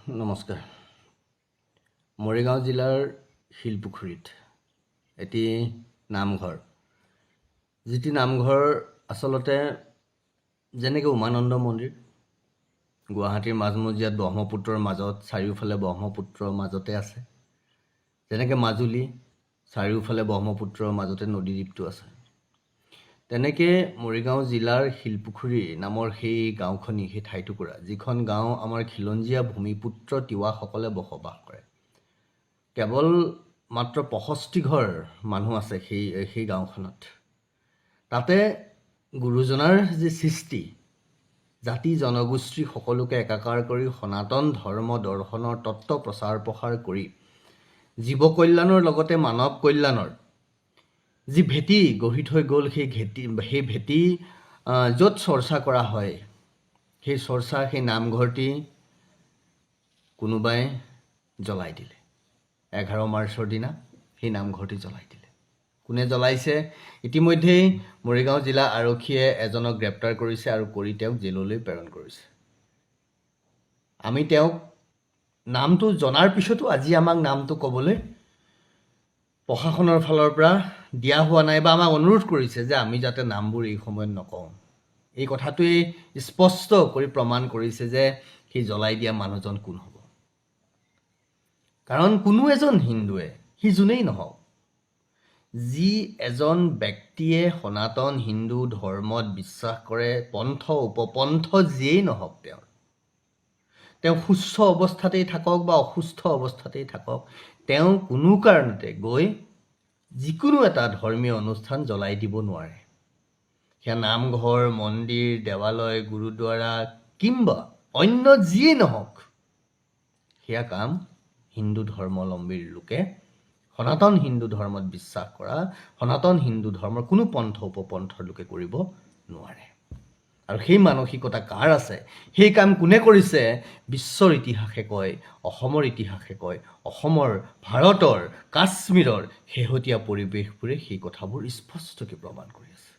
নমস্কাৰ। মৰিগাঁও জিলাৰ শিলপুখুৰীত এটি নামঘৰ, যিটি নামঘৰ আচলতে যেনেকৈ উমানন্দ মন্দিৰ গুৱাহাটীৰ মাজমজিয়াত ব্ৰহ্মপুত্ৰৰ মাজত, চাৰিওফালে ব্ৰহ্মপুত্ৰৰ মাজতে আছে, যেনেকৈ মাজুলী চাৰিওফালে ব্ৰহ্মপুত্ৰৰ মাজতে নদীদ্বীপটো আছে, তেনেকৈ মৰিগাঁও জিলাৰ শিলপুখুৰী নামৰ সেই গাঁওখনি, সেই ঠাইটুকুৰা, যিখন গাঁও আমাৰ খিলঞ্জীয়া ভূমিপুত্ৰ তিৱাসকলে বসবাস কৰে। কেৱল মাত্ৰ 65 ঘৰ মানুহ আছে সেই গাঁওখনত। তাতে গুৰুজনাৰ যি সৃষ্টি, জাতি জনগোষ্ঠী সকলোকে একাকাৰ কৰি সনাতন ধৰ্ম দৰ্শনৰ তত্ত্ব প্ৰচাৰ প্ৰসাৰ কৰি জীৱ কল্যাণৰ লগতে মানৱ কল্যাণৰ যি ভেটি গঢ়ি থৈ গ'ল, সেই ভেটি য'ত চৰ্চা কৰা হয়, সেই নামঘৰটি কোনোবাই জ্বলাই দিলে। 11 মাৰ্চৰ দিনা সেই নামঘৰটি জ্বলাই দিলে। কোনে জ্বলাইছে? ইতিমধ্যেই মৰিগাঁও জিলা আৰক্ষীয়ে এজনক গ্ৰেপ্তাৰ কৰিছে আৰু তেওঁক জেললৈ প্ৰেৰণ কৰিছে। আমি তেওঁক নামটো জনাৰ পিছতো আজি আমাক নামটো ক'বলৈ প্ৰশাসনৰ ফালৰ পৰা দিয়া হোৱা নাই, বা আমাক অনুৰোধ কৰিছে যে আমি যাতে নামবোৰ এই সময়ত নকওঁ। এই কথাটোৱেই স্পষ্ট কৰি প্ৰমাণ কৰিছে যে সেই জ্বলাই দিয়া মানুহজন কোন হ'ব। কাৰণ কোনো এজন হিন্দুৱে, সি যোনেই নহওক, যি এজন ব্যক্তিয়ে সনাতন হিন্দু ধৰ্মত বিশ্বাস কৰে, পন্থ উপপন্থ যিয়েই নহওক, তেওঁ সুস্থ অৱস্থাতেই থাকক বা অসুস্থ অৱস্থাতেই থাকক, তেওঁ কোনো কাৰণতে গৈ যিকোনো এটা ধৰ্মীয় অনুষ্ঠান জ্বলাই দিব নোৱাৰে। সেয়া নামঘৰ, মন্দিৰ, দেৱালয়, গুৰুদ্বাৰা কিংবা অন্য যিয়েই নহওক, সেয়া কাম হিন্দু ধৰ্মাৱলম্বীৰ লোকে, সনাতন হিন্দু ধৰ্মত বিশ্বাস কৰা, সনাতন হিন্দু ধৰ্মৰ কোনো পন্থ উপপন্থৰ লোকে কৰিব নোৱাৰে। আৰু সেই মানসিকতা কাৰ আছে, সেই কাম কোনে কৰিছে, বিশ্বৰ ইতিহাসে কয়, অসমৰ ইতিহাসে কয়, অসমৰ, ভাৰতৰ, কাশ্মীৰৰ শেহতীয়া পৰিৱেশবোৰে সেই কথাবোৰ স্পষ্টকৈ প্ৰমাণ কৰি আছে।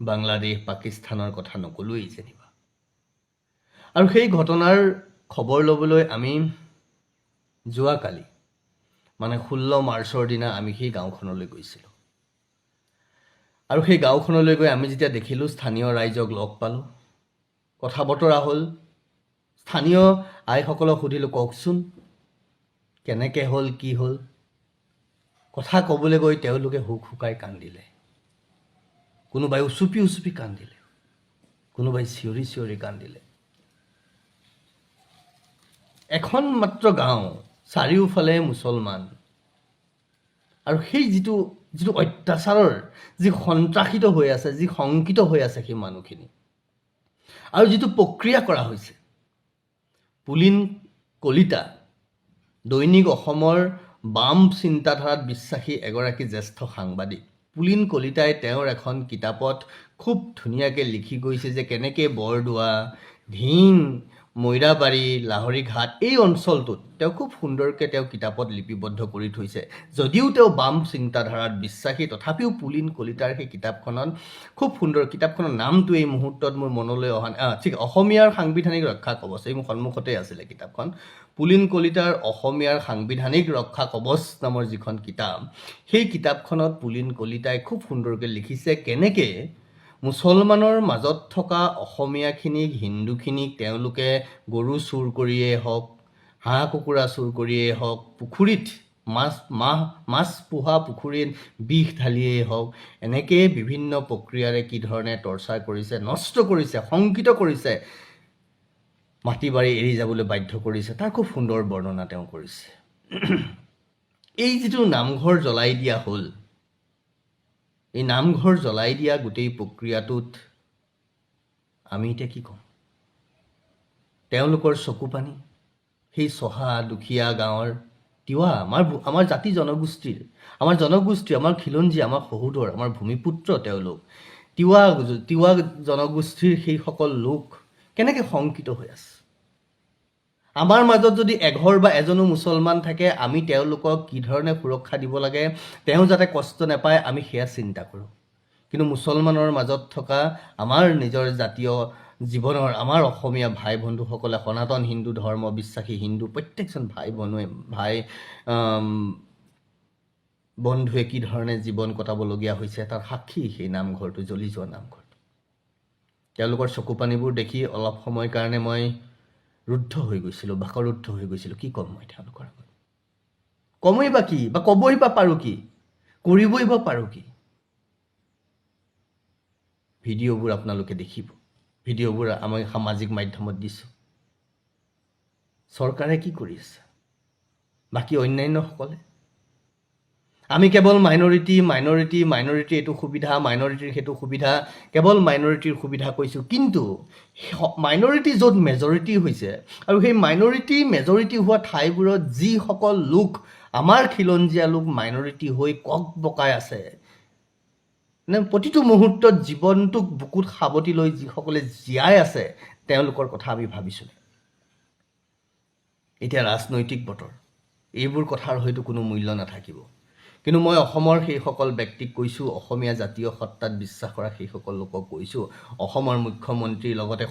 বাংলাদেশ, পাকিস্তানৰ কথা নকলোৱেই যেনিবা। আৰু সেই ঘটনাৰ খবৰ ল'বলৈ আমি যোৱাকালি, মানে 16 মাৰ্চৰ দিনা আমি সেই গাঁওখনলৈ গৈছিলোঁ। আৰু সেই গাঁওখনলৈ গৈ আমি যেতিয়া দেখিলোঁ, স্থানীয় ৰাইজক লগ পালোঁ, কথা বতৰা হ'ল। স্থানীয় আইসকলক সুধিলোঁ, কওকচোন কেনেকৈ হ'ল, কি হ'ল। কথা ক'বলৈ গৈ তেওঁলোকে হুক হুকাই কান্দিলে, কোনোবাই উচুপি উচুপি কান্দিলে, কোনোবাই চিঞৰি চিঞৰি কান্দিলে। এখন মাত্ৰ গাঁও, চাৰিওফালে মুছলমান, আৰু সেই যিটো অত্যাচাৰৰ, যি সন্ত্ৰাসিত হৈ আছে, যি শংকিত হৈ আছে সেই মানুহখিনি, আৰু যিটো প্ৰক্ৰিয়া কৰা হৈছে। পুলিন কলিতা, দৈনিক অসমৰ বাম চিন্তাধাৰাত বিশ্বাসী এগৰাকী জ্যেষ্ঠ সাংবাদিক পুলিন কলিতাই তেওঁৰ এখন কিতাপত খুব ধুনীয়াকৈ লিখি গৈছে যে কেনেকৈ বৰদোৱা, ধিং, মৈৰাবাৰী, লাহৰীঘাট এই অঞ্চলটোত তেওঁ খুব সুন্দৰকৈ তেওঁ কিতাপত লিপিবদ্ধ কৰি থৈছে। যদিও তেওঁ বাম চিন্তাধাৰাত বিশ্বাসী, তথাপিও পুলিন কলিতাৰ সেই কিতাপখনত খুব সুন্দৰ, কিতাপখনৰ নামটো এই মুহূৰ্তত মোৰ মনলৈ অহা নাই, ঠিক, অসমীয়াৰ সাংবিধানিক ৰক্ষা কৱচ, এই মোৰ সন্মুখতে আছিলে কিতাপখন। পুলিন কলিতাৰ অসমীয়াৰ সাংবিধানিক ৰক্ষা কৱচ নামৰ যিখন কিতাপ, সেই কিতাপখনত পুলিন কলিতাই খুব সুন্দৰকৈ লিখিছে কেনেকৈ মুছলমানৰ মাজত থকা অসমীয়াখিনিক, হিন্দুখিনিক তেওঁলোকে গৰু চুৰ কৰিয়েই হওক, হাঁহ কুকুৰা চুৰ কৰিয়েই হওক, পুখুৰীত মাছ পোহা পুখুৰীত বিষ ঢালিয়েই হওক, এনেকৈ বিভিন্ন প্ৰক্ৰিয়াৰে কি ধৰণে টৰ্চাৰ কৰিছে, নষ্ট কৰিছে, শংকিত কৰিছে, মাটি বাৰী এৰি যাবলৈ বাধ্য কৰিছে, তাৰ খুব সুন্দৰ বৰ্ণনা তেওঁ কৰিছে। এই যিটো নামঘৰ জ্বলাই দিয়া হ'ল, এই নামঘৰ জ্বলাই দিয়া গোটেই প্ৰক্ৰিয়াটোত আমি এতিয়া কি ক'ম? তেওঁলোকৰ চকু পানী, সেই চহা দুখীয়া গাঁৱৰ তিৱা, আমাৰ জাতি জনগোষ্ঠীৰ, আমাৰ খিলঞ্জীয়া, আমাৰ সহোদৰ, আমাৰ ভূমিপুত্ৰ তেওঁলোক, তিৱা জনগোষ্ঠীৰ সেইসকল লোক কেনেকৈ শংকিত হৈ আছে। আমাৰ মাজত যদি এঘৰ বা এজনো মুছলমান থাকে, আমি তেওঁলোকক কি ধৰণে সুৰক্ষা দিব লাগে, তেওঁ যাতে কষ্ট নাপায়, আমি সেয়া চিন্তা কৰোঁ। কিন্তু মুছলমানৰ মাজত থকা আমাৰ নিজৰ জাতীয় জীৱনৰ আমাৰ অসমীয়া ভাই বন্ধুসকলে সনাতন হিন্দু ধৰ্ম বিশ্বাসী হিন্দু প্ৰত্যেকজন ভাই বন্ধুৱে কি ধৰণে জীৱন কটাবলগীয়া হৈছে তাৰ সাক্ষী সেই নামঘৰটো, জ্বলি যোৱা নামঘৰটো। তেওঁলোকৰ চকু পানীবোৰ দেখি অলপ সময়ৰ কাৰণে মই ৰুদ্ধ হৈ গৈছিলোঁ, বাকৰুদ্ধ হৈ গৈছিলোঁ। কি ক'ম মই তেওঁলোকৰ আগত? কমেই বা কি, বা ক'বই বা পাৰোঁ কি, কৰিবই বা পাৰোঁ কি? ভিডিঅ'বোৰ আপোনালোকে দেখিব, ভিডিঅ'বোৰ আমি সামাজিক মাধ্যমত দিছোঁ। চৰকাৰে কি কৰি আছে, বাকী অন্যান্যসকলে? আমি কেৱল মাইনৰিটি এইটো সুবিধা, মাইনৰিটিৰ সেইটো সুবিধা, কেৱল মাইনৰিটিৰ সুবিধা কৈছোঁ। কিন্তু মাইনৰিটি য'ত মেজৰিটি হৈছে, আৰু সেই মাইনৰিটি মেজৰিটি হোৱা ঠাইবোৰত যিসকল লোক আমাৰ খিলঞ্জীয়া লোক মাইনৰিটি হৈ কক বকাই আছে, প্ৰতিটো মুহূৰ্তত জীৱনটোক বুকুত সাৱটি লৈ যিসকলে জীয়াই আছে, তেওঁলোকৰ কথা আমি ভাবিছোঁ। এতিয়া ৰাজনৈতিক বতৰ, এইবোৰ কথাৰ হয়তো কোনো মূল্য নাথাকিব। কিন্তু মই অসমৰ সেইসকল ব্যক্তিক কৈছোঁ, অসমীয়া জাতীয় সত্তাত বিশ্বাস কৰা সেইসকল লোকক কৈছোঁ, অসমৰ মুখ্যমন্ত্ৰীৰ লগতে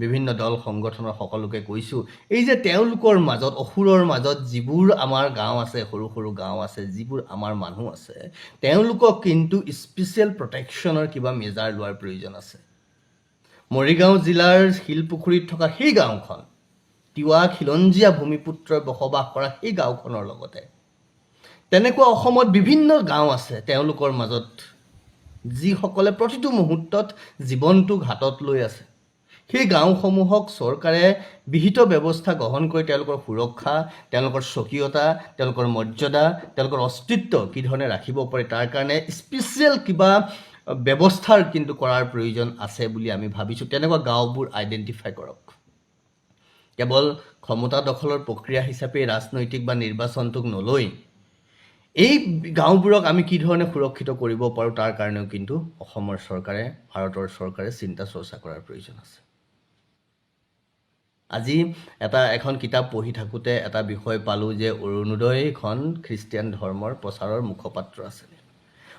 বিভিন্ন দল সংগঠনৰ সকলোকে কৈছোঁ, এই যে তেওঁলোকৰ মাজত, অসুৰৰ মাজত যিবোৰ আমাৰ গাঁও আছে, সৰু সৰু গাঁও আছে, যিবোৰ আমাৰ মানুহ আছে, তেওঁলোকক কিন্তু স্পেচিয়েল প্ৰটেকশ্যনৰ কিবা মেজাৰ লোৱাৰ প্ৰয়োজন আছে। মৰিগাঁও জিলাৰ শিলপুখুৰীত থকা সেই গাঁওখন, তিৱা খিলঞ্জীয়া ভূমিপুত্ৰই বসবাস কৰা সেই গাঁওখনৰ লগতে তেনেকুৱা অসমত বিভিন্ন গাঁও আছে, তেওঁলোকৰ মাজত যিসকলে প্ৰতিটো মুহূৰ্তত জীৱনটোক হাতত লৈ আছে। সেই গাঁওসমূহক চৰকাৰে বিহিত ব্যৱস্থা গ্ৰহণ কৰি তেওঁলোকৰ সুৰক্ষা, তেওঁলোকৰ স্বকীয়তা, তেওঁলোকৰ মৰ্যাদা, তেওঁলোকৰ অস্তিত্ব কি ধৰণে ৰাখিব পাৰে, তাৰ কাৰণে স্পেচিয়েল কিবা ব্যৱস্থাৰ কিন্তু কৰাৰ প্ৰয়োজন আছে বুলি আমি ভাবিছোঁ। তেনেকুৱা গাঁওবোৰ আইডেণ্টিফাই কৰক। কেৱল ক্ষমতা দখলৰ প্ৰক্ৰিয়া হিচাপে ৰাজনৈতিক বা নিৰ্বাচনটোক নলৈ এই গাঁওবোৰক আমি কি ধৰণে সুৰক্ষিত কৰিব পাৰোঁ, তাৰ কাৰণেও কিন্তু অসমৰ চৰকাৰে, ভাৰতৰ চৰকাৰে চিন্তা চৰ্চা কৰাৰ প্ৰয়োজন আছে। আজি এখন কিতাপ পঢ়ি থাকোঁতে এটা বিষয় পালোঁ যে অৰুণোদয়খন খ্ৰীষ্টিয়ান ধৰ্মৰ প্ৰচাৰৰ মুখপাত্ৰ আছিল।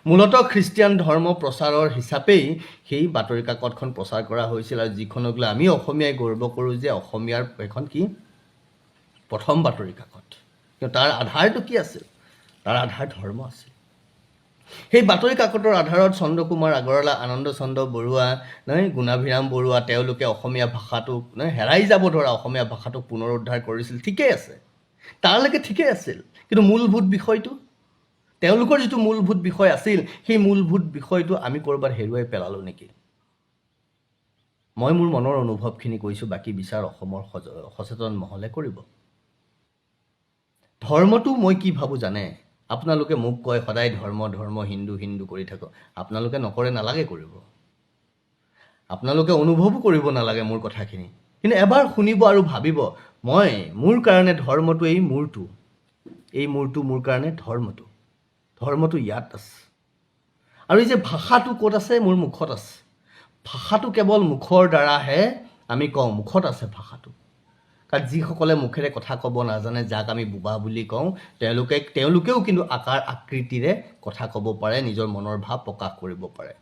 মূলতঃ খ্ৰীষ্টিয়ান ধৰ্ম প্ৰচাৰৰ হিচাপেই সেই বাতৰি কাকতখন প্ৰচাৰ কৰা হৈছিল, আৰু যিখনক লৈ আমি অসমীয়াই গৰ্ব কৰোঁ যে অসমীয়াৰ এখন কি প্ৰথম বাতৰি কাকত। কিন্তু তাৰ আধাৰটো কি আছিল? তাৰ আধাৰ ধৰ্ম আছিল। সেই বাতৰি কাকতৰ আধাৰত চন্দ্ৰকুমাৰ আগৰৱালা, আনন্দ চন্দ্ৰ বৰুৱা, গুণাভিৰাম বৰুৱা, তেওঁলোকে অসমীয়া ভাষাটোক হেৰাই যাব ধৰা অসমীয়া ভাষাটোক পুনৰুদ্ধাৰ কৰিছিল। ঠিকেই আছে, তাৰলৈকে ঠিকেই আছিল। কিন্তু মূলভূত বিষয়টো, তেওঁলোকৰ যিটো মূলভূত বিষয় আছিল, সেই মূলভূত বিষয়টো আমি ক'ৰবাত হেৰুৱাই পেলালোঁ নেকি? মই মোৰ মনৰ অনুভৱখিনি কৈছোঁ, বাকী বিচাৰ অসমৰ সচেতন মহলে কৰিব। ধৰ্মটো মই কি ভাবোঁ জানে? আপোনালোকে মোক কয় সদায় ধৰ্ম হিন্দু কৰি থাকক। আপোনালোকে নকৰে, নালাগে কৰিব। আপোনালোকে অনুভৱো কৰিব নালাগে মোৰ কথাখিনি। কিন্তু এবাৰ শুনিব আৰু ভাবিব, মোৰ কাৰণে ধৰ্মটো এই মূৰটো মোৰ কাৰণে ধৰ্মটো ইয়াত আছে। আৰু এই যে ভাষাটো ক'ত আছে? মোৰ মুখত আছে। ভাষাটো কেৱল মুখৰ দ্বাৰাহে আমি কওঁ, মুখত আছে ভাষাটো। কাৰণ যিসকলে মুখেৰে কথা ক'ব নাজানে, যাক আমি বোবা বুলি কওঁ, তেওঁলোকেও কিন্তু আকাৰ আকৃতিৰে কথা ক'ব পাৰে, নিজৰ মনৰ ভাৱ প্ৰকাশ কৰিব পাৰে।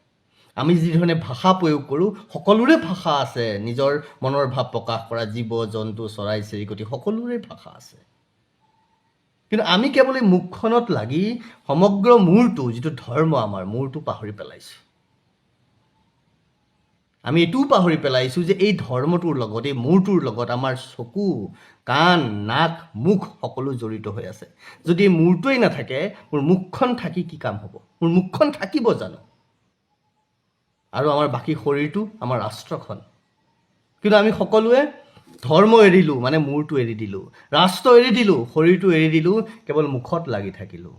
আমি যিধৰণে ভাষা প্ৰয়োগ কৰোঁ, সকলোৰে ভাষা আছে, নিজৰ মনৰ ভাৱ প্ৰকাশ কৰা, জীৱ জন্তু চৰাই চিৰিকটি সকলোৰে ভাষা আছে। কিন্তু আমি কেৱল এই মুখখনত লাগি সমগ্ৰ মূৰটো, যিটো ধৰ্ম আমাৰ মূৰটো পাহৰি পেলাইছোঁ। আমি এইটোও পাহৰি পেলাইছোঁ যে এই ধৰ্মটোৰ লগত, এই মূৰটোৰ লগত আমাৰ চকু, কাণ, নাক, মুখ সকলো জড়িত হৈ আছে। যদি এই মূৰটোৱেই নাথাকে, মোৰ মুখখন থাকি কি কাম হ'ব? মোৰ মুখখন থাকিব জানো? আৰু আমাৰ বাকী শৰীৰটো, আমাৰ ৰাষ্ট্ৰখন। কিন্তু আমি সকলোৱে ধৰ্ম এৰিলোঁ, মানে মূৰটো এৰি দিলোঁ, ৰাষ্ট্ৰ এৰি দিলোঁ, শৰীৰটো এৰি দিলোঁ, কেৱল মুখত লাগি থাকিলোঁ।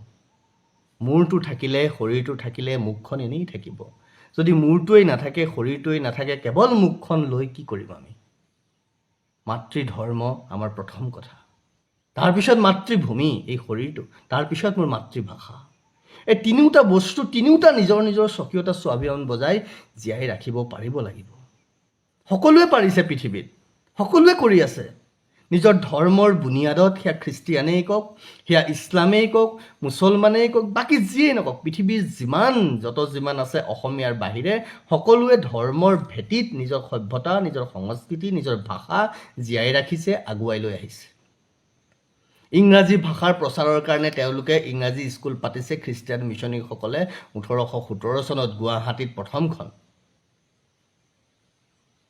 মূৰটো থাকিলে, শৰীৰটো থাকিলে, মুখখন এনেই থাকিব। যদি মূৰটোৱেই নাথাকে, শৰীৰটোৱেই নাথাকে, কেৱল মুখখন লৈ কি কৰিম আমি? মাতৃধৰ্ম আমাৰ প্ৰথম কথা, তাৰপিছত মাতৃভূমি এই শৰীৰটো, তাৰপিছত মোৰ মাতৃভাষা। এই তিনিওটা বস্তু, তিনিওটা নিজৰ নিজৰ স্বকীয়তা স্বাভিমান বজাই জীয়াই ৰাখিব পাৰিব লাগিব। সকলোৱে পাৰিছে পৃথিৱীত, সকলোৱে কৰি আছে। নিজৰ ধৰ্মৰ বুনিয়াদত সেয়া খ্ৰীষ্টিয়ানেই কওক, সেয়া ইছলামেই কওক, মুছলমানেই কওক, বাকী যিয়েই নকওক, পৃথিৱীৰ যিমান আছে অসমীয়াৰ বাহিৰে সকলোৱে ধৰ্মৰ ভেটিত নিজৰ সভ্যতা, নিজৰ সংস্কৃতি, নিজৰ ভাষা জীয়াই ৰাখিছে, আগুৱাই লৈ আহিছে। ইংৰাজী ভাষাৰ প্ৰচাৰৰ কাৰণে তেওঁলোকে ইংৰাজী স্কুল পাতিছে খ্ৰীষ্টিয়ান মিছনেৰীসকলে 1817 চনত গুৱাহাটীত প্ৰথমখন।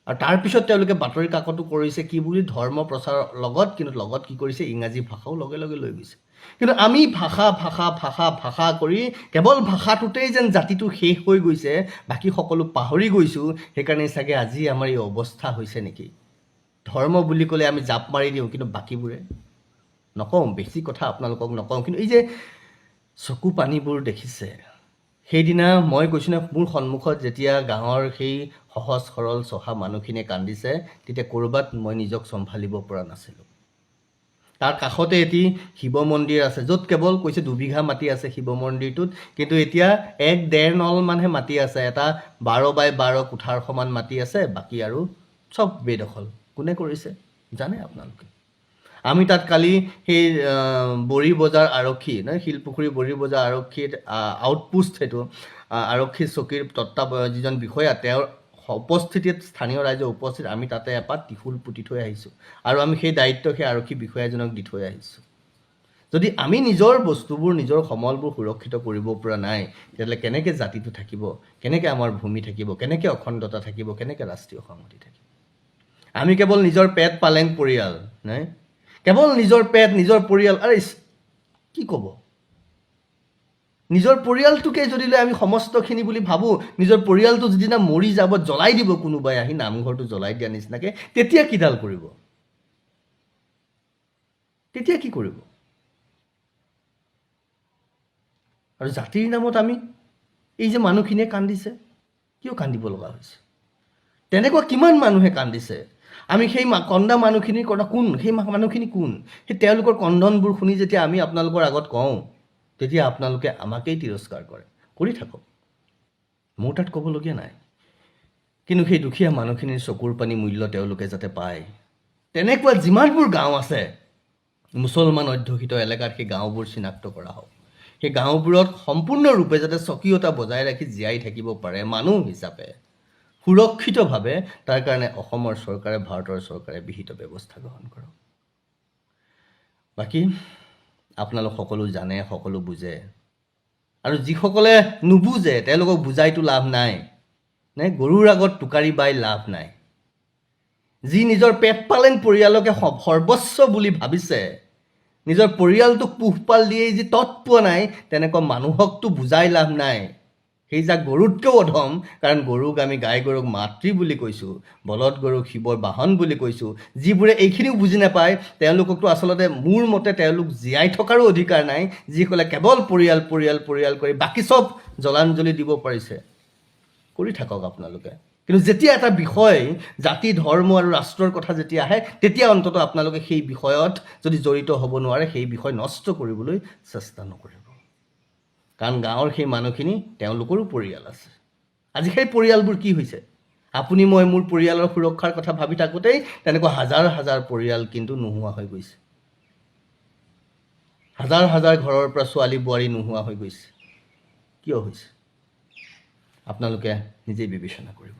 আৰু তাৰপিছত তেওঁলোকে বাতৰি কাকতো কৰিছে কি বুলি, ধৰ্ম প্ৰচাৰৰ লগত কি কৰিছে, ইংৰাজী ভাষাও লগে লগে লৈ গৈছে। কিন্তু আমি ভাষা কৰি কেৱল ভাষাটোতেই যেন জাতিটো শেষ হৈ গৈছে, বাকী সকলো পাহৰি গৈছোঁ। সেইকাৰণে চাগে আজি আমাৰ এই অৱস্থা হৈছে নেকি। ধৰ্ম বুলি ক'লে আমি জাপ মাৰি দিওঁ, কিন্তু বাকীবোৰে নকওঁ, বেছি কথা আপোনালোকক নকওঁ। কিন্তু এই যে চকু পানীবোৰ দেখিছে, সেইদিনা মই কৈছোঁ নে, মোৰ সন্মুখত যেতিয়া গাঁৱৰ সেই সহজ সৰল চহা মানুহখিনিয়ে কান্দিছে, তেতিয়া ক'ৰবাত মই নিজক চম্ভালিব পৰা নাছিলোঁ। তাৰ কাষতে এটি শিৱ মন্দিৰ আছে, য'ত কেৱল কৈছে 2 বিঘা মাটি আছে শিৱ মন্দিৰটোত, কিন্তু এতিয়া 1-1.5 নল মানহে মাটি আছে। এটা 12x12 কোঠাৰ সমান মাটি আছে, বাকী আৰু চব বেদখল। কোনে কৰিছে জানে আপোনালোকে। আমি তাত কালি সেই বৰি বজাৰ আৰক্ষী, শিলপুখুৰী বৰি বজাৰ আৰক্ষীৰ আউটপোষ্ট, সেইটো আৰক্ষী চকীৰ যিজন বিষয়া, তেওঁৰ উপস্থিতিত, স্থানীয় ৰাইজৰ উপস্থিত, আমি তাতে এপাত ত্ৰিশূল পুতি থৈ আহিছোঁ। আৰু আমি সেই দায়িত্ব সেই আৰক্ষী বিষয়াজনক দি থৈ আহিছোঁ। যদি আমি নিজৰ বস্তুবোৰ, নিজৰ সমলবোৰ সুৰক্ষিত কৰিব পৰা নাই, তেতিয়াহ'লে কেনেকৈ জাতিটো থাকিব, কেনেকৈ আমাৰ ভূমি থাকিব, কেনেকৈ অখণ্ডতা থাকিব, কেনেকৈ ৰাষ্ট্ৰীয় সংহতি থাকিব। আমি কেৱল নিজৰ পেট পালেং পৰিয়াল, নাই, কেৱল নিজৰ পেট, নিজৰ পৰিয়াল। আৰে কি ক'ব, নিজৰ পৰিয়ালটোকে যদি লৈ আমি সমস্তখিনি বুলি ভাবোঁ, নিজৰ পৰিয়ালটো যিদিনা মৰি যাব, জ্বলাই দিব কোনোবাই আহি, নামঘৰটো জ্বলাই দিয়া নিচিনাকৈ, তেতিয়া কিডাল কৰিব, তেতিয়া কি কৰিব। আৰু জাতিৰ নামত আমি, এই যে মানুহখিনিয়ে কান্দিছে, কিয় কান্দিব লগা হৈছে? তেনেকুৱা কিমান মানুহে কান্দিছে। আমি সেই কন্দা মানুহখিনিৰ কথা কোন, সেই মানুহখিনি কোন? সেই তেওঁলোকৰ কন্দনবোৰ শুনি যেতিয়া আমি আপোনালোকৰ আগত কওঁ, তেতিয়া আপোনালোকে আমাকেই তিৰস্কাৰ কৰে। কৰি থাকক, মোৰ তাত ক'বলগীয়া নাই। কিন্তু সেই দুখীয়া মানুহখিনিৰ চকুৰ পানী মূল্য তেওঁলোকে যাতে পায়, তেনেকুৱা যিমানবোৰ গাঁও আছে মুছলমান অধ্যুষিত এলেকাত, সেই গাঁওবোৰ চিনাক্ত কৰা হওক। সেই গাঁওবোৰত সম্পূৰ্ণৰূপে যাতে স্বকীয়তা বজাই ৰাখি জীয়াই থাকিব পাৰে মানুহ হিচাপে, সুৰক্ষিতভাৱে, তাৰ কাৰণে অসমৰ চৰকাৰে, ভাৰতৰ চৰকাৰে বিহিত ব্যৱস্থা গ্ৰহণ কৰক। বাকী আপোনালোক সকলো জানে, সকলো বুজে। আৰু যিসকলে নুবুজে তেওঁলোকক বুজাইতো লাভ নাই, গৰুৰ আগত টোকাৰি বাই লাভ নাই। যি নিজৰ পেট পালেং পৰিয়ালকে সৰ্বস্ব বুলি ভাবিছে, নিজৰ পৰিয়ালটোক পোহপাল দিয়েই যি তৎ পোৱা নাই, তেনেকুৱা মানুহকতো বুজাই লাভ নাই। সেই যাক গৰুতকৈও অধম, কাৰণ গৰুক আমি গাই গৰুক মাতৃ বুলি কৈছোঁ, বলদ গৰুক শিৱৰ বাহন বুলি কৈছোঁ। যিবোৰে এইখিনিও বুজি নাপায়, তেওঁলোককতো আচলতে মোৰ মতে তেওঁলোক জীয়াই থকাৰো অধিকাৰ নাই, যিসকলে কেৱল পৰিয়াল পৰিয়াল পৰিয়াল কৰি বাকী চব জলাঞ্জলি দিব পাৰিছে। কৰি থাকক আপোনালোকে। কিন্তু যেতিয়া এটা বিষয়, জাতি, ধৰ্ম আৰু ৰাষ্ট্ৰৰ কথা যেতিয়া আহে, তেতিয়া অন্ততঃ আপোনালোকে সেই বিষয়ত যদি জড়িত হ'ব নোৱাৰে, সেই বিষয় নষ্ট কৰিবলৈ চেষ্টা নকৰিব। কাৰণ গাঁৱৰ সেই মানুহখিনি, তেওঁলোকৰো পৰিয়াল আছে। আজি সেই পৰিয়ালবোৰ কি হৈছে? আপুনি মই মোৰ পৰিয়ালৰ সুৰক্ষাৰ কথা ভাবি থাকোঁতেই তেনেকুৱা হাজাৰ হাজাৰ পৰিয়াল কিন্তু নোহোৱা হৈ গৈছে। হাজাৰ হাজাৰ ঘৰৰ পৰা ছোৱালী বোৱাৰী নোহোৱা হৈ গৈছে। কিয় হৈছে? আপোনালোকে নিজেই বিবেচনা কৰিব।